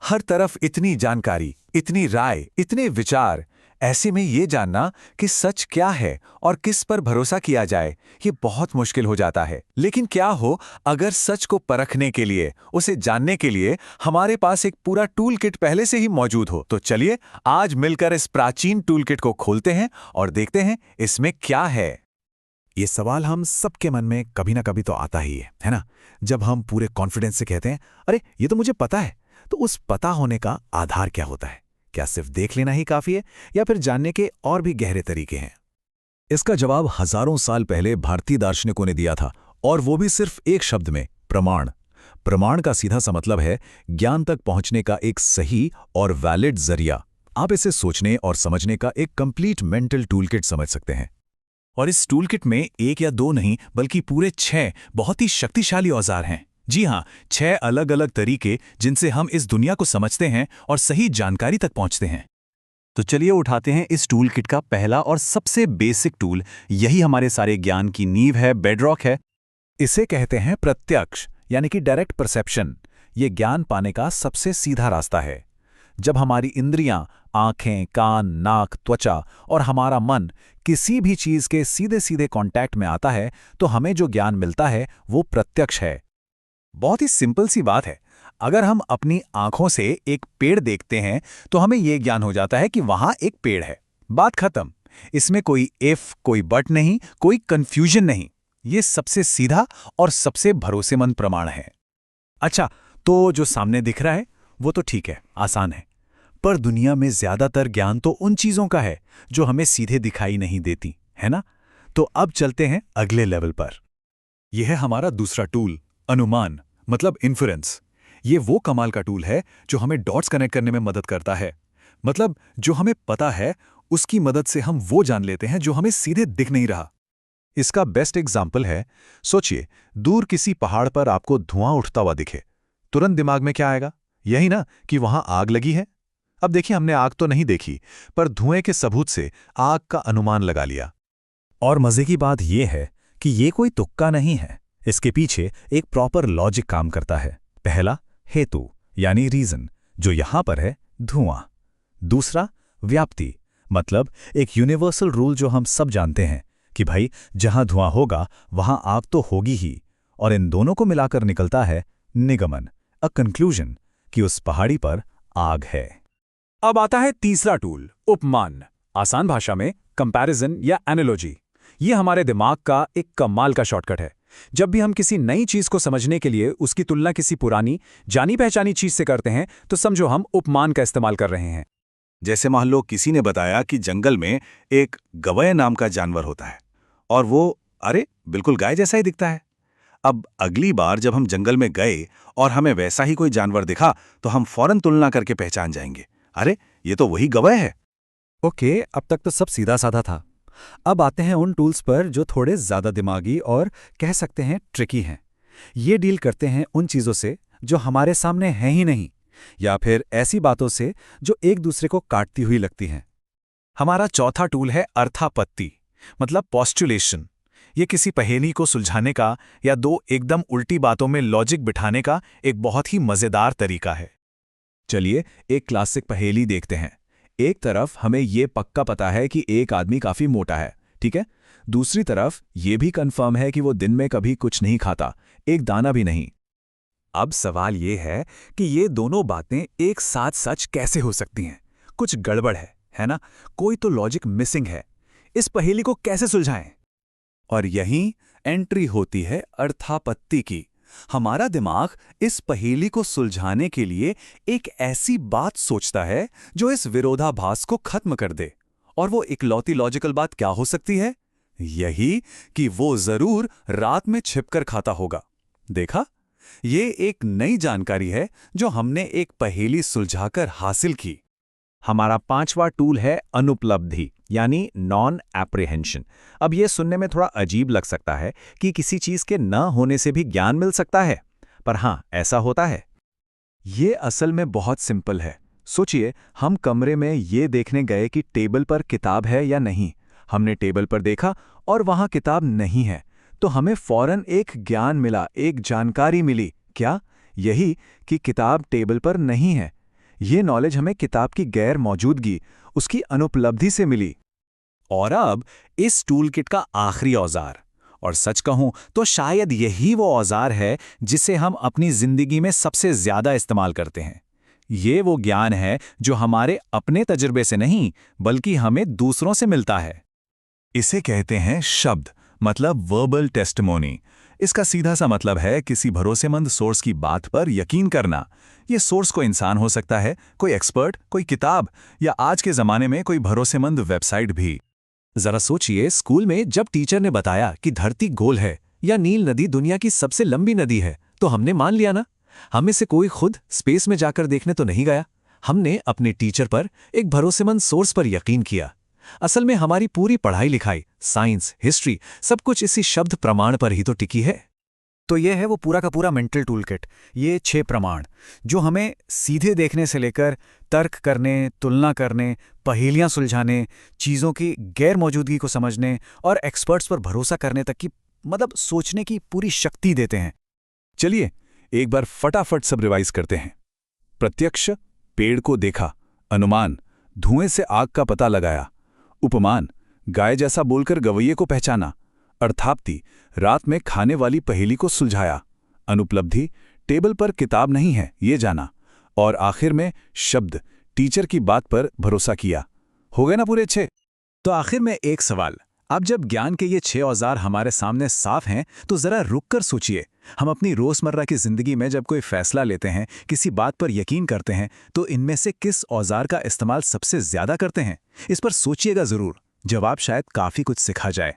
हर तरफ इतनी जानकारी, इतनी राय, इतने विचार। ऐसे में ये जानना कि सच क्या है और किस पर भरोसा किया जाए, ये बहुत मुश्किल हो जाता है। लेकिन क्या हो अगर सच को परखने के लिए, उसे जानने के लिए हमारे पास एक पूरा टूल किट पहले से ही मौजूद हो? तो चलिए आज मिलकर इस प्राचीन टूल किट को खोलते हैं और देखते हैं इसमें क्या है। ये सवाल हम सबके मन में कभी ना कभी तो आता ही है ना? जब हम पूरे कॉन्फिडेंस से कहते हैं, अरे ये तो मुझे पता है, तो उस पता होने का आधार क्या होता है? क्या सिर्फ देख लेना ही काफी है या फिर जानने के और भी गहरे तरीके हैं? इसका जवाब हजारों साल पहले भारतीय दार्शनिकों ने दिया था, और वो भी सिर्फ एक शब्द में, प्रमाण। प्रमाण का सीधा सा मतलब है ज्ञान तक पहुंचने का एक सही और वैलिड जरिया। आप इसे सोचने और समझने का एक कंप्लीट मेंटल टूलकिट समझ सकते हैं। और इस टूलकिट में एक या दो नहीं बल्कि पूरे 6 बहुत ही शक्तिशाली औजार हैं। जी हाँ, 6 अलग अलग तरीके जिनसे हम इस दुनिया को समझते हैं और सही जानकारी तक पहुंचते हैं। तो चलिए उठाते हैं इस टूल किट का पहला और सबसे बेसिक टूल। यही हमारे सारे ज्ञान की नींव है, बेडरॉक है। इसे कहते हैं प्रत्यक्ष, यानी कि डायरेक्ट परसेप्शन। ये ज्ञान पाने का सबसे सीधा रास्ता है। जब हमारी इंद्रियां, आंखें, कान, नाक, त्वचा और हमारा मन किसी भी चीज के सीधे सीधे कांटेक्ट में आता है, तो हमें जो ज्ञान मिलता है वो प्रत्यक्ष है। बहुत ही सिंपल सी बात है। अगर हम अपनी आंखों से एक पेड़ देखते हैं तो हमें यह ज्ञान हो जाता है कि वहां एक पेड़ है। बात खत्म। इसमें कोई इफ, कोई बट नहीं, कोई कंफ्यूजन नहीं। ये सबसे सीधा और सबसे भरोसेमंद प्रमाण है। अच्छा, तो जो सामने दिख रहा है वो तो ठीक है, आसान है। पर दुनिया में ज्यादातर ज्ञान तो उन चीजों का है जो हमें सीधे दिखाई नहीं देती, है ना? तो अब चलते हैं अगले लेवल पर। यह है हमारा दूसरा टूल, अनुमान, मतलब इन्फरेंस। ये वो कमाल का टूल है जो हमें डॉट्स कनेक्ट करने में मदद करता है। मतलब जो हमें पता है उसकी मदद से हम वो जान लेते हैं जो हमें सीधे दिख नहीं रहा। इसका बेस्ट एग्जाम्पल है, सोचिए दूर किसी पहाड़ पर आपको धुआं उठता हुआ दिखे, तुरंत दिमाग में क्या आएगा? यही ना कि वहां आग लगी है। अब देखिए, हमने आग तो नहीं देखी, पर धुएं के सबूत से आग का अनुमान लगा लिया। और मजे की बात यह है कि ये कोई तुक्का नहीं है। इसके पीछे एक प्रॉपर लॉजिक काम करता है। पहला, हेतु यानी रीजन, जो यहां पर है धुआं। दूसरा, व्याप्ति, मतलब एक यूनिवर्सल रूल जो हम सब जानते हैं कि भाई जहां धुआं होगा वहां आग तो होगी ही। और इन दोनों को मिलाकर निकलता है निगमन, अ कंक्लूजन, कि उस पहाड़ी पर आग है। अब आता है तीसरा टूल, उपमान। आसान भाषा में कंपैरिजन या एनालॉजी। ये हमारे दिमाग का एक कमाल का शॉर्टकट है। जब भी हम किसी नई चीज को समझने के लिए उसकी तुलना किसी पुरानी जानी पहचानी चीज से करते हैं, तो समझो हम उपमान का इस्तेमाल कर रहे हैं। जैसे मान लो किसी ने बताया कि जंगल में एक गवय नाम का जानवर होता है, और वो बिल्कुल गाय जैसा ही दिखता है। अब अगली बार जब हम जंगल में गए और हमें वैसा ही कोई जानवर दिखा, तो हम फौरन तुलना करके पहचान जाएंगे, अरे ये तो वही गवय है। ओके, अब तक तो सब सीधा साधा था। अब आते हैं उन टूल्स पर जो थोड़े ज्यादा दिमागी और कह सकते हैं ट्रिकी हैं। ये डील करते हैं उन चीजों से जो हमारे सामने हैं ही नहीं, या फिर ऐसी बातों से जो एक दूसरे को काटती हुई लगती हैं। हमारा चौथा टूल है अर्थापत्ति, मतलब पॉस्टुलेशन। ये किसी पहेली को सुलझाने का या दो एकदम उल्टी बातों में लॉजिक बिठाने का एक बहुत ही मजेदार तरीका है। चलिए एक क्लासिक पहेली देखते हैं। एक तरफ हमें ये पक्का पता है कि एक आदमी काफी मोटा है, ठीक है? दूसरी तरफ ये भी कंफर्म है कि वो दिन में कभी कुछ नहीं खाता, एक दाना भी नहीं। अब सवाल ये है कि ये दोनों बातें एक साथ सच कैसे हो सकती हैं? कुछ गड़बड़ है ना? कोई तो लॉजिक मिसिंग है। इस पहेली को कैसे सुलझाएं? और यहीं एंट्री होती है अर्थापत्ति की। हमारा दिमाग इस पहेली को सुलझाने के लिए एक ऐसी बात सोचता है जो इस विरोधाभास को खत्म कर दे। और वो इकलौती लॉजिकल बात क्या हो सकती है? यही कि वो जरूर रात में छिपकर खाता होगा। देखा, ये एक नई जानकारी है जो हमने एक पहेली सुलझाकर हासिल की। हमारा पांचवा टूल है अनुपलब्धि, यानी नॉन एप्रीहेंशन। अब यह सुनने में थोड़ा अजीब लग सकता है कि किसी चीज के न होने से भी ज्ञान मिल सकता है, पर हां, ऐसा होता है। ये असल में बहुत सिंपल है। सोचिए, हम कमरे में ये देखने गए कि टेबल पर किताब है या नहीं। हमने टेबल पर देखा और वहां किताब नहीं है, तो हमें फौरन एक ज्ञान मिला, एक जानकारी मिली। क्या? यही कि किताब टेबल पर नहीं है। ये नॉलेज हमें किताब की गैर मौजूदगी, उसकी अनुपलब्धि से मिली। और अब इस टूल किट का आखिरी औजार, और सच कहूं तो शायद यही वो औजार है जिसे हम अपनी जिंदगी में सबसे ज्यादा इस्तेमाल करते हैं। ये वो ज्ञान है जो हमारे अपने तजुर्बे से नहीं, बल्कि हमें दूसरों से मिलता है। इसे कहते हैं शब्द, मतलब वर्बल टेस्टिमोनी। इसका सीधा सा मतलब है किसी भरोसेमंद सोर्स की बात पर यकीन करना। ये सोर्स कोई इंसान हो सकता है, कोई एक्सपर्ट, कोई किताब, या आज के जमाने में कोई भरोसेमंद वेबसाइट भी। जरा सोचिए, स्कूल में जब टीचर ने बताया कि धरती गोल है या नील नदी दुनिया की सबसे लंबी नदी है, तो हमने मान लिया ना। हम में से कोई खुद स्पेस में जाकर देखने तो नहीं गया। हमने अपने टीचर पर, एक भरोसेमंद सोर्स पर यकीन किया। असल में हमारी पूरी पढ़ाई लिखाई, साइंस, हिस्ट्री, सब कुछ इसी शब्द प्रमाण पर ही तो टिकी है। तो ये है वो पूरा का पूरा मेंटल टूलकिट, ये 6 प्रमाण जो हमें सीधे देखने से लेकर तर्क करने, तुलना करने, पहेलियां सुलझाने, चीज़ों की गैर मौजूदगी को समझने और एक्सपर्ट्स पर भरोसा करने तक की, मतलब सोचने की पूरी शक्ति देते हैं। चलिए एक बार फटाफट सब रिवाइज करते हैं। प्रत्यक्ष, पेड़ को देखा। अनुमान, धुएं से आग का पता लगाया। उपमान, गाय जैसा बोलकर गवैये को पहचाना। अर्थाप्ति, रात में खाने वाली पहेली को सुलझाया। अनुपलब्धि, टेबल पर किताब नहीं है ये जाना। और आखिर में शब्द, टीचर की बात पर भरोसा किया। हो गए ना पूरे 6? तो आखिर में एक सवाल, अब जब ज्ञान के ये 6 औजार हमारे सामने साफ हैं, तो जरा रुककर सोचिए, हम अपनी रोजमर्रा की जिंदगी में जब कोई फैसला लेते हैं, किसी बात पर यकीन करते हैं, तो इनमें से किस औजार का इस्तेमाल सबसे ज्यादा करते हैं? इस पर सोचिएगा जरूर, जवाब शायद काफी कुछ सिखा जाए।